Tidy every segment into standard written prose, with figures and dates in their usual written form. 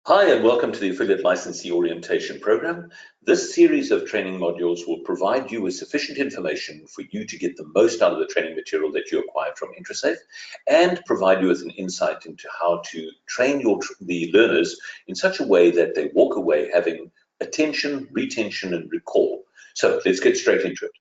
Hi, and welcome to the Affiliate Licensee Orientation Program. This series of training modules will provide you with sufficient information for you to get the most out of the training material that you acquired from IntraSafe and provide you with an insight into how to train the learners in such a way that they walk away having attention, retention, and recall. So let's get straight into it.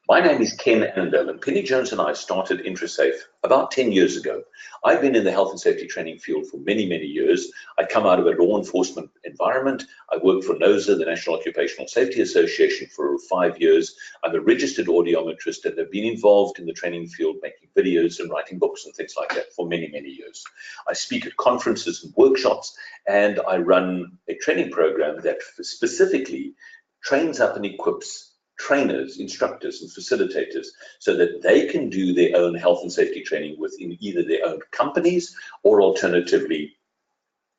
My name is Ken Annandale, and Penny Jones and I started IntraSafe about 10 years ago. I've been in the health and safety training field for many, many years. I come out of a law enforcement environment. I worked for NOSA, the National Occupational Safety Association, for 5 years. I'm a registered audiometrist and have been involved in the training field, making videos and writing books and things like that for many, many years. I speak at conferences and workshops, and I run a training program that specifically trains up and equips trainers, instructors, and facilitators so that they can do their own health and safety training within either their own companies or alternatively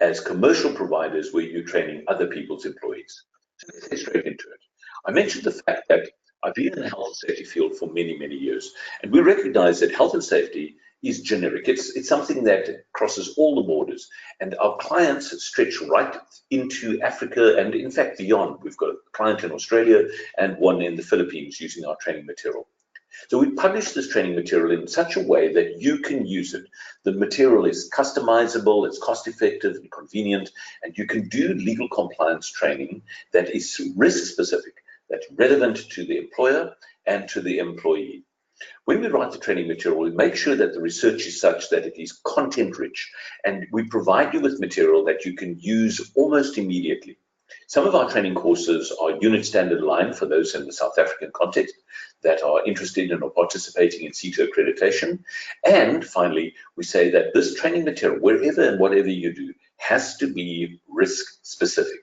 as commercial providers where you're training other people's employees. So let's get straight into it. I mentioned the fact that I've been in the health and safety field for many, many years, and we recognize that health and safety is generic. It's something that crosses all the borders, and our clients stretch right into Africa and in fact beyond. We've got a client in Australia and one in the Philippines using our training material. So we publish this training material in such a way that you can use it. The material is customizable, it's cost effective and convenient, and you can do legal compliance training that is risk specific, that's relevant to the employer and to the employee. When we write the training material, we make sure that the research is such that it is content rich, and we provide you with material that you can use almost immediately. Some of our training courses are unit standard aligned for those in the South African context that are interested in or participating in SETA accreditation. And finally, we say that this training material, wherever and whatever you do, has to be risk specific.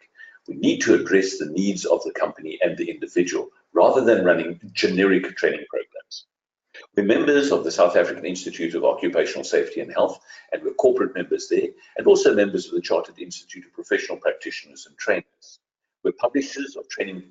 We need to address the needs of the company and the individual rather than running generic training programs. We're members of the South African Institute of Occupational Safety and Health, and we're corporate members there, and also members of the Chartered Institute of Professional Practitioners and Trainers. We're publishers of training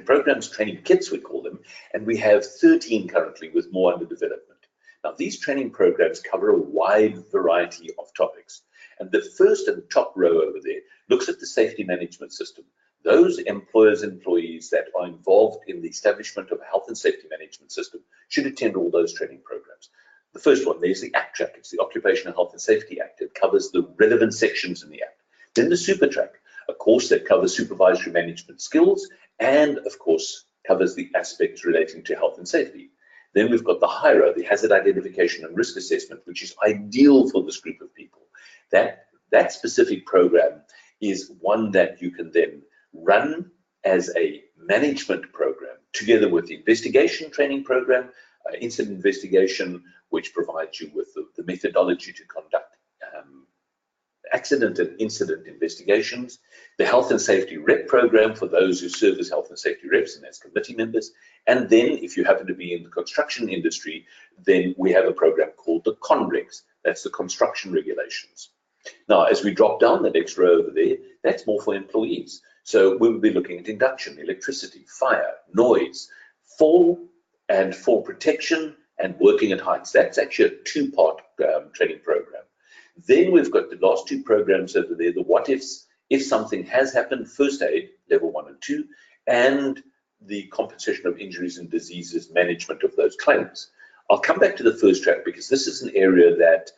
programs, training kits we call them, and we have 13 currently with more under development. Now, these training programs cover a wide variety of topics, and the first and top row over there looks at the safety management system. Those employers and employees that are involved in the establishment of a health and safety management system should attend all those training programs. The first one, there's the ACTRAC, it's the Occupational Health and Safety Act. It covers the relevant sections in the Act. Then the SUPERTRAC, a course that covers supervisory management skills and, of course, covers the aspects relating to health and safety. Then we've got the HIRA, the Hazard Identification and Risk Assessment, which is ideal for this group of people. That specific program is one that you can then run as a management program together with the investigation training program, incident investigation, which provides you with the methodology to conduct accident and incident investigations, the health and safety rep program for those who serve as health and safety reps and as committee members, and then if you happen to be in the construction industry, then we have a program called the CONREGS, that's the construction regulations. Now, as we drop down the next row over there, that's more for employees. So we will be looking at induction, electricity, fire, noise, fall and fall protection, and working at heights. That's actually a two-part training program. Then we've got the last two programs over there, the what ifs, if something has happened, first aid, level 1 and 2, and the compensation of injuries and diseases, management of those claims. I'll come back to the first track because this is an area that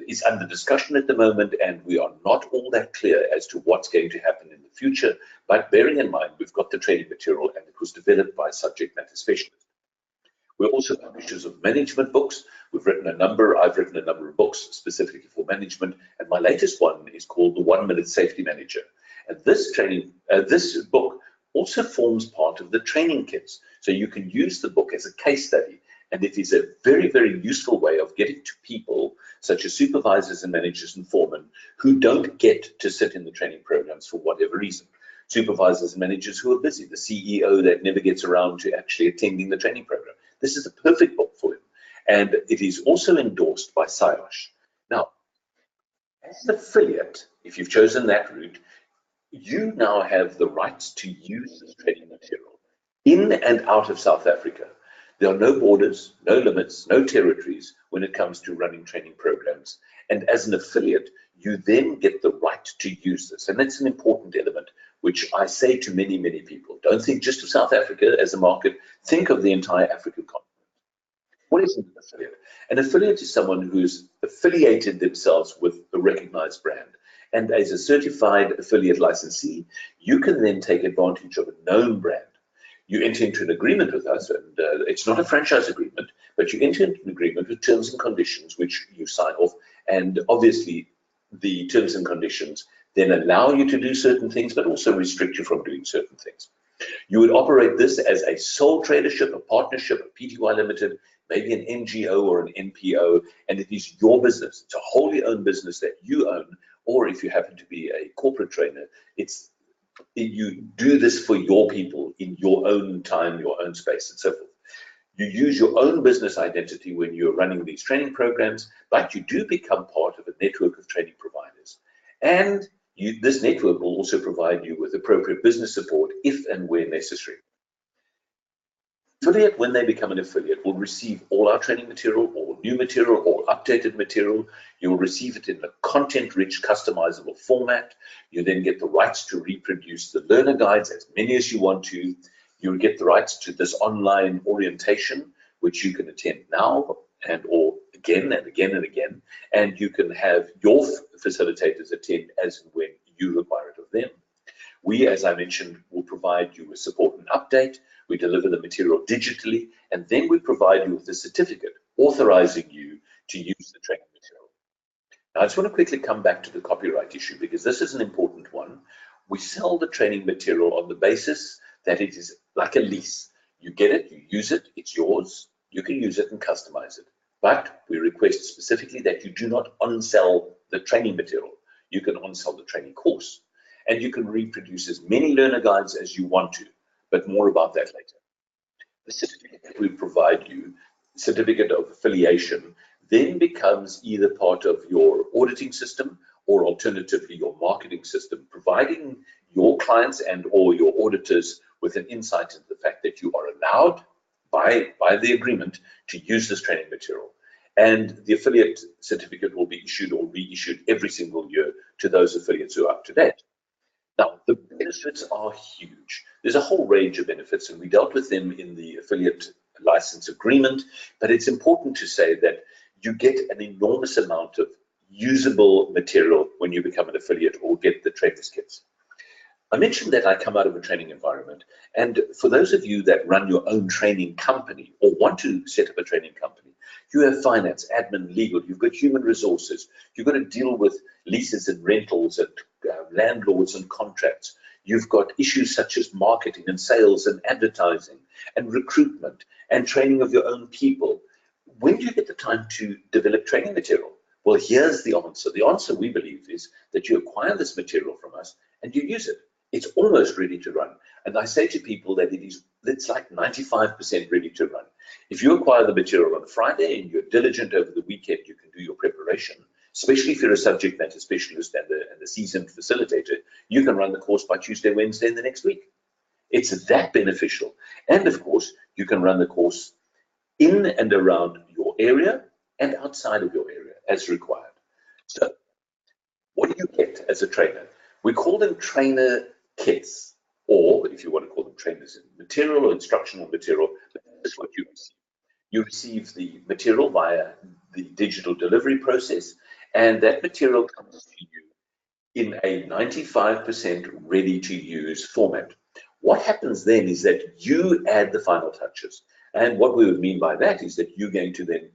is under discussion at the moment, and we are not all that clear as to what's going to happen in the future. But bearing in mind, we've got the training material and it was developed by subject matter specialists. We're also publishers of management books. I've written a number of books specifically for management, and my latest one is called The 1 Minute Safety Manager. And this book also forms part of the training kits. So you can use the book as a case study, and it is a very, very useful way of getting to people such as supervisors and managers and foremen who don't get to sit in the training programs for whatever reason. Supervisors and managers who are busy, the CEO that never gets around to actually attending the training program. This is a perfect book for him. And it is also endorsed by SIOSH. Now, as an affiliate, if you've chosen that route, you now have the rights to use this training material in and out of South Africa. There are no borders, no limits, no territories when it comes to running training programs. And as an affiliate, you then get the right to use this. And that's an important element, which I say to many, many people. Don't think just of South Africa as a market, think of the entire African continent. What is an affiliate? An affiliate is someone who's affiliated themselves with a recognized brand. And as a certified affiliate licensee, you can then take advantage of a known brand. You enter into an agreement with us, and it's not a franchise agreement, but you enter into an agreement with terms and conditions which you sign off. And obviously, the terms and conditions then allow you to do certain things, but also restrict you from doing certain things. You would operate this as a sole tradership, a partnership, a PTY limited, maybe an NGO or an NPO, and it is your business. It's a wholly owned business that you own, or if you happen to be a corporate trainer, you do this for your people in your own time, your own space, and so forth. You use your own business identity when you're running these training programs, but you do become part of a network of training providers. And this network will also provide you with appropriate business support if and where necessary. Affiliate, when they become an affiliate, will receive all our training material, or new material, or updated material. You will receive it in a content-rich, customizable format. You then get the rights to reproduce the learner guides, as many as you want to. You'll get the rights to this online orientation, which you can attend now or again and again and again. And you can have your facilitators attend as and when you require it of them. We, as I mentioned, will provide you with support and update. We deliver the material digitally, and then we provide you with a certificate authorizing you to use the training material. Now, I just want to quickly come back to the copyright issue, because this is an important one. We sell the training material on the basis that it is like a lease. You get it, you use it, it's yours. You can use it and customize it. But we request specifically that you do not on-sell the training material. You can on-sell the training course, and you can reproduce as many learner guides as you want to. But more about that later. The certificate that we provide you, certificate of affiliation, then becomes either part of your auditing system or alternatively your marketing system, providing your clients and or your auditors with an insight into the fact that you are allowed by the agreement to use this training material. And the affiliate certificate will be issued or reissued every single year to those affiliates who are up to date. Now, the benefits are huge. There's a whole range of benefits, and we dealt with them in the affiliate license agreement, but it's important to say that you get an enormous amount of usable material when you become an affiliate or get the trainers kits. I mentioned that I come out of a training environment, and for those of you that run your own training company or want to set up a training company, you have finance, admin, legal, you've got human resources, you've got to deal with leases and rentals and landlords and contracts. You've got issues such as marketing and sales and advertising and recruitment and training of your own people. When do you get the time to develop training material? Well, here's the answer. The answer, we believe, is that you acquire this material from us and you use it. It's almost ready to run. And I say to people that it's like 95% ready to run. If you acquire the material on a Friday and you're diligent over the weekend, you can do your preparation, especially if you're a subject matter specialist and a seasoned facilitator. You can run the course by Tuesday, Wednesday, and the next week. It's that beneficial. And of course, you can run the course in and around your area and outside of your area as required. So what do you get as a trainer? We call them trainer kits, or if you want to call them trainers material or instructional material, that's what you receive. You receive the material via the digital delivery process, and that material comes to you in a 95% ready to use format. What happens then is that you add the final touches. And what we would mean by that is that you're going to then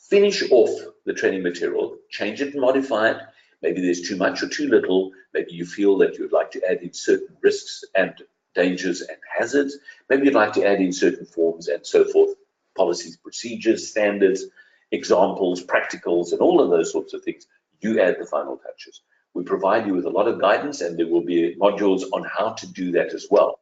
finish off the training material, change it and modify it. Maybe there's too much or too little. Maybe you feel that you'd like to add in certain risks and dangers and hazards. Maybe you'd like to add in certain forms and so forth, policies, procedures, standards, examples, practicals, and all of those sorts of things. You add the final touches. We provide you with a lot of guidance, and there will be modules on how to do that as well.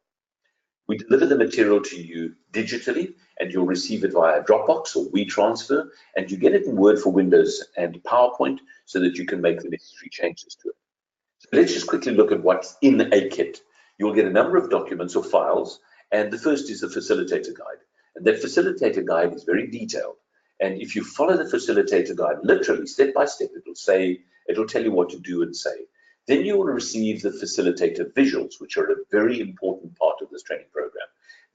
We deliver the material to you digitally, and you'll receive it via Dropbox or WeTransfer, and you get it in Word for Windows and PowerPoint so that you can make the necessary changes to it. So let's just quickly look at what's in a kit. You'll get a number of documents or files, and the first is the facilitator guide. And that facilitator guide is very detailed. And if you follow the facilitator guide, literally step by step, it'll tell you what to do and say. Then you will receive the facilitator visuals, which are a very important part of this training program.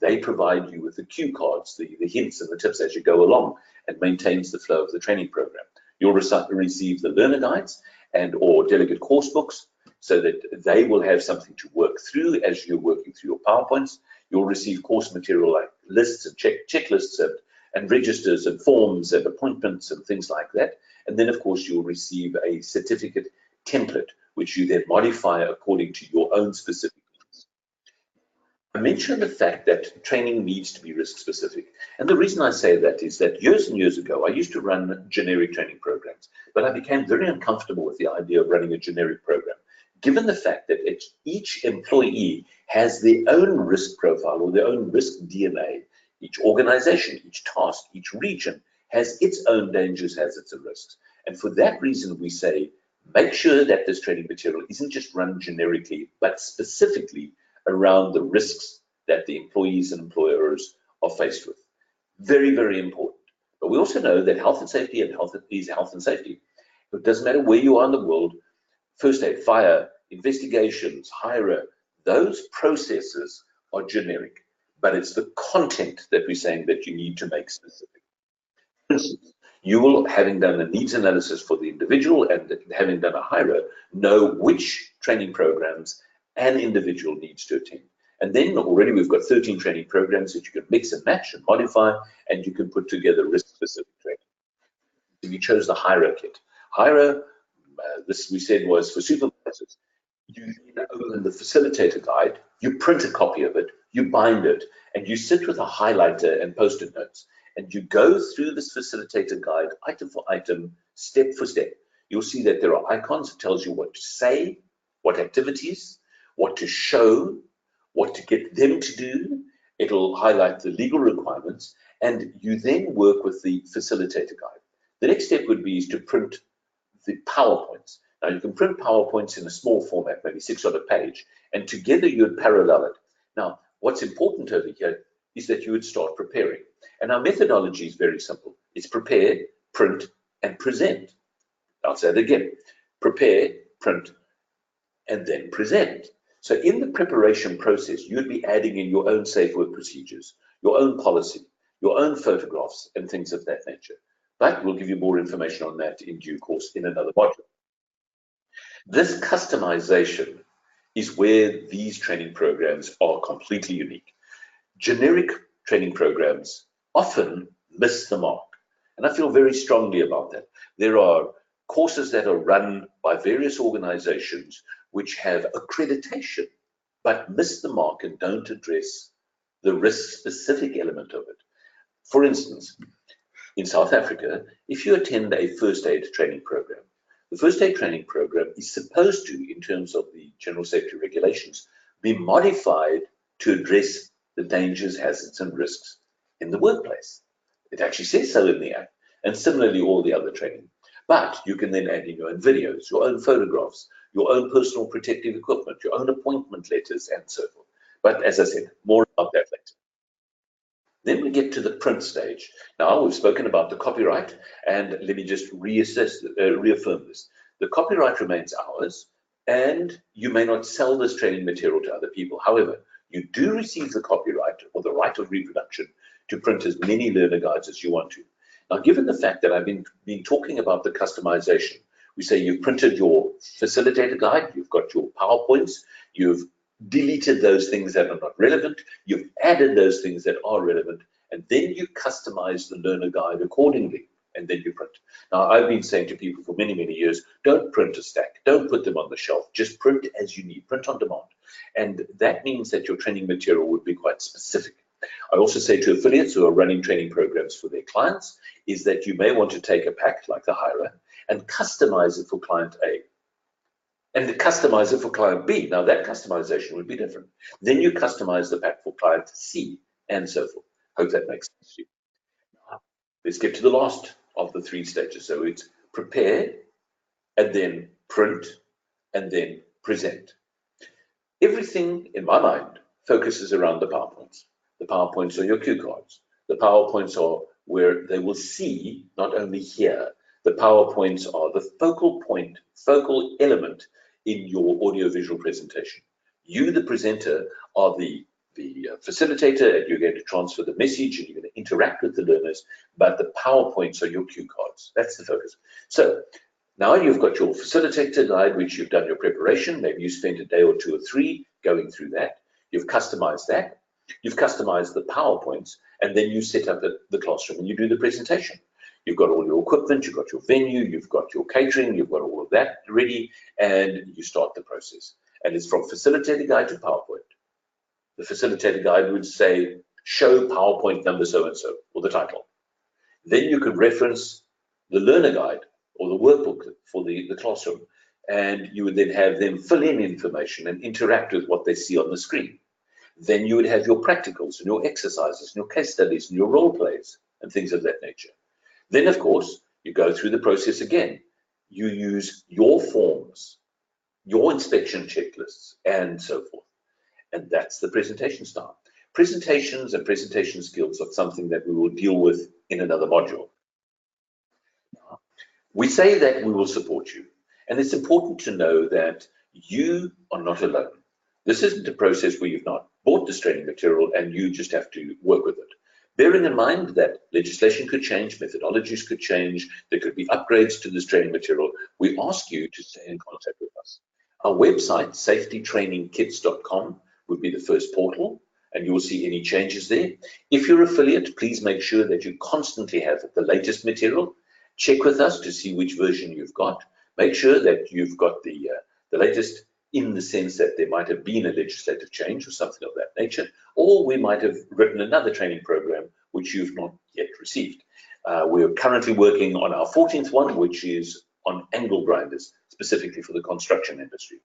They provide you with the cue cards, the hints and the tips as you go along, and maintains the flow of the training program. You'll receive the learner guides or delegate course books, so that they will have something to work through as you're working through your PowerPoints. You'll receive course material like lists and checklists and registers and forms and appointments and things like that. And then, of course, you'll receive a certificate template, which you then modify according to your own specific needs. I mentioned the fact that training needs to be risk specific. And the reason I say that is that years and years ago, I used to run generic training programs, but I became very uncomfortable with the idea of running a generic program, given the fact that each employee has their own risk profile or their own risk DNA. Each organization, each task, each region has its own dangers, hazards, and risks. And for that reason, we say, make sure that this training material isn't just run generically, but specifically around the risks that the employees and employers are faced with. Very, very important. But we also know that health and safety is health and safety. It doesn't matter where you are in the world, first aid, fire, investigations, HIRA, those processes are generic. But it's the content that we're saying that you need to make specific. For instance, you will, having done a needs analysis for the individual and having done a HIRA, know which training programs an individual needs to attend. And then already we've got 13 training programs that you can mix and match and modify, and you can put together risk-specific training. If you chose the HIRA kit, HIRA, this we said was for supervisors. You open the facilitator guide, you print a copy of it, you bind it, and you sit with a highlighter and post-it notes, and you go through this facilitator guide item for item, step for step. You'll see that there are icons that tells you what to say, what activities, what to show, what to get them to do. It'll highlight the legal requirements, and you then work with the facilitator guide. The next step would be to print the PowerPoints. Now you can print PowerPoints in a small format, maybe 6 on a page, and together you'd parallel it. Now, what's important over here is that you would start preparing. And our methodology is very simple. It's prepare, print, and present. I'll say it again. Prepare, print, and then present. So in the preparation process, you'd be adding in your own safe work procedures, your own policy, your own photographs, and things of that nature. But we'll give you more information on that in due course in another module. This customization is where these training programs are completely unique. Generic training programs often miss the mark, and I feel very strongly about that. There are courses that are run by various organizations which have accreditation, but miss the mark and don't address the risk-specific element of it. For instance, in South Africa, if you attend a first aid training program, the first aid training program is supposed to, in terms of the general safety regulations, be modified to address the dangers, hazards, and risks in the workplace. It actually says so in the Act, and similarly all the other training. But you can then add in your own videos, your own photographs, your own personal protective equipment, your own appointment letters, and so forth. But as I said, more about that later. Then we get to the print stage. Now, we've spoken about the copyright, and let me just reaffirm this. The copyright remains ours, and you may not sell this training material to other people. However, you do receive the copyright or the right of reproduction to print as many learner guides as you want to. Now, given the fact that I've been talking about the customization, we say you've printed your facilitator guide, you've got your PowerPoints, you've deleted those things that are not relevant, you've added those things that are relevant, and then you customize the learner guide accordingly, and then you print. Now, I've been saying to people for many, many years, don't print a stack, don't put them on the shelf, just print as you need, print on demand. And that means that your training material would be quite specific. I also say to affiliates who are running training programs for their clients is that you may want to take a pack like the HIRA and customize it for client A and customize it for client B. Now that customization would be different. Then you customize the pack for client C and so forth. Hope that makes sense to you. Now, let's get to the last of the 3 stages. So it's prepare and then print and then present. Everything in my mind focuses around the PowerPoints. The PowerPoints are your cue cards. The PowerPoints are where they will see, not only here, the PowerPoints are the focal element in your audiovisual presentation. You, the presenter, are the facilitator, and you're going to transfer the message and you're going to interact with the learners, but the PowerPoints are your cue cards. That's the focus. So now you've got your facilitator guide, which you've done your preparation. Maybe you spent a day or 2 or 3 going through that. You've customized that. You've customized the PowerPoints, and then you set up the classroom and you do the presentation. You've got all your equipment, you've got your venue, you've got your catering, you've got all of that ready, and you start the process. And it's from facilitator guide to PowerPoint. The facilitator guide would say, show PowerPoint number so-and-so, or the title. Then you could reference the learner guide or the workbook for the classroom, and you would then have them fill in information and interact with what they see on the screen. Then you would have your practicals and your exercises and your case studies and your role plays and things of that nature. Then, of course, you go through the process again. You use your forms, your inspection checklists, and so forth. And that's the presentation style. Presentations and presentation skills are something that we will deal with in another module. We say that we will support you, and it's important to know that you are not alone. This isn't a process where you've not bought this training material and you just have to work with it. Bearing in mind that legislation could change, methodologies could change, there could be upgrades to this training material, we ask you to stay in contact with us. Our website, safetytrainingkits.com, would be the first portal, and you will see any changes there. If you're affiliate, please make sure that you constantly have the latest material. Check with us to see which version you've got. Make sure that you've got the latest, in the sense that there might have been a legislative change or something of that nature, or we might have written another training program which you've not yet received. We're currently working on our 14th one, which is on angle grinders, specifically for the construction industry.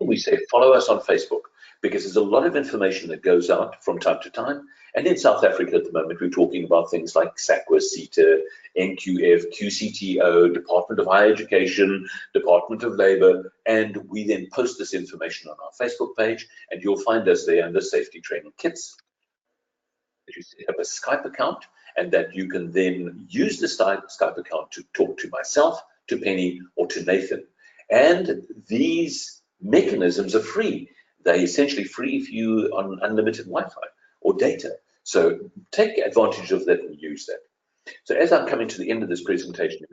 We say follow us on Facebook, because there's a lot of information that goes out from time to time. And in South Africa at the moment, we're talking about things like SACWA, SETA, NQF, QCTO, Department of Higher Education, Department of Labour, and we then post this information on our Facebook page, and you'll find us there under Safety Training Kits. You set up a Skype account, and that you can then use the Skype account to talk to myself, to Penny, or to Nathan. And these mechanisms are free. They're essentially free if you on unlimited Wi-Fi or data. So take advantage of that and use that. So as I'm coming to the end of this presentation,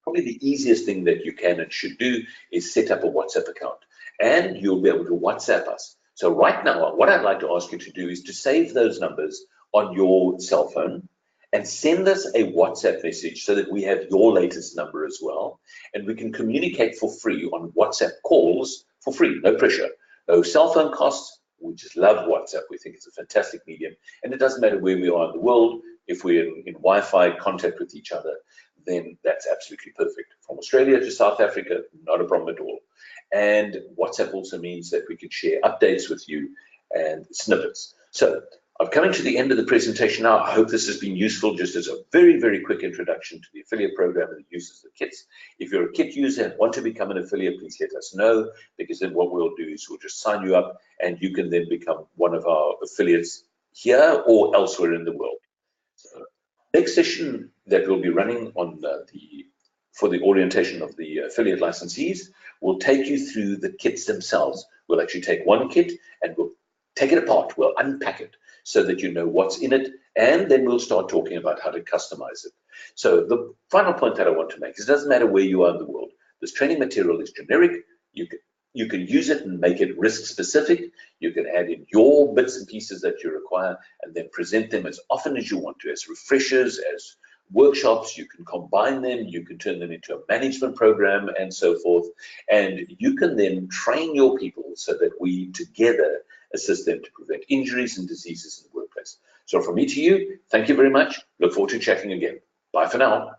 probably the easiest thing that you can and should do is set up a WhatsApp account, and you'll be able to WhatsApp us. So right now, what I'd like to ask you to do is to save those numbers on your cell phone and send us a WhatsApp message so that we have your latest number as well, and we can communicate for free on WhatsApp calls for free, no pressure. No cell phone costs. We just love WhatsApp. We think it's a fantastic medium, and it doesn't matter where we are in the world. If we're in Wi-Fi contact with each other, then that's absolutely perfect. From Australia to South Africa, not a problem at all. And WhatsApp also means that we can share updates with you and snippets. So I'm coming to the end of the presentation now. I hope this has been useful, just as a very, very quick introduction to the affiliate program and the uses of the kits. If you're a kit user and want to become an affiliate, please let us know, because then what we'll do is we'll just sign you up and you can then become one of our affiliates here or elsewhere in the world. So, next session that we'll be running on for the orientation of the affiliate licensees will take you through the kits themselves. We'll actually take one kit and we'll take it apart, we'll unpack it, so that you know what's in it, and then we'll start talking about how to customize it. So the final point that I want to make is it doesn't matter where you are in the world. This training material is generic. You can use it and make it risk specific. You can add in your bits and pieces that you require and then present them as often as you want to, as refreshers, as workshops. You can combine them, you can turn them into a management program and so forth. And you can then train your people so that we together assist them to prevent injuries and diseases in the workplace. So from me to you, thank you very much. Look forward to chatting again. Bye for now.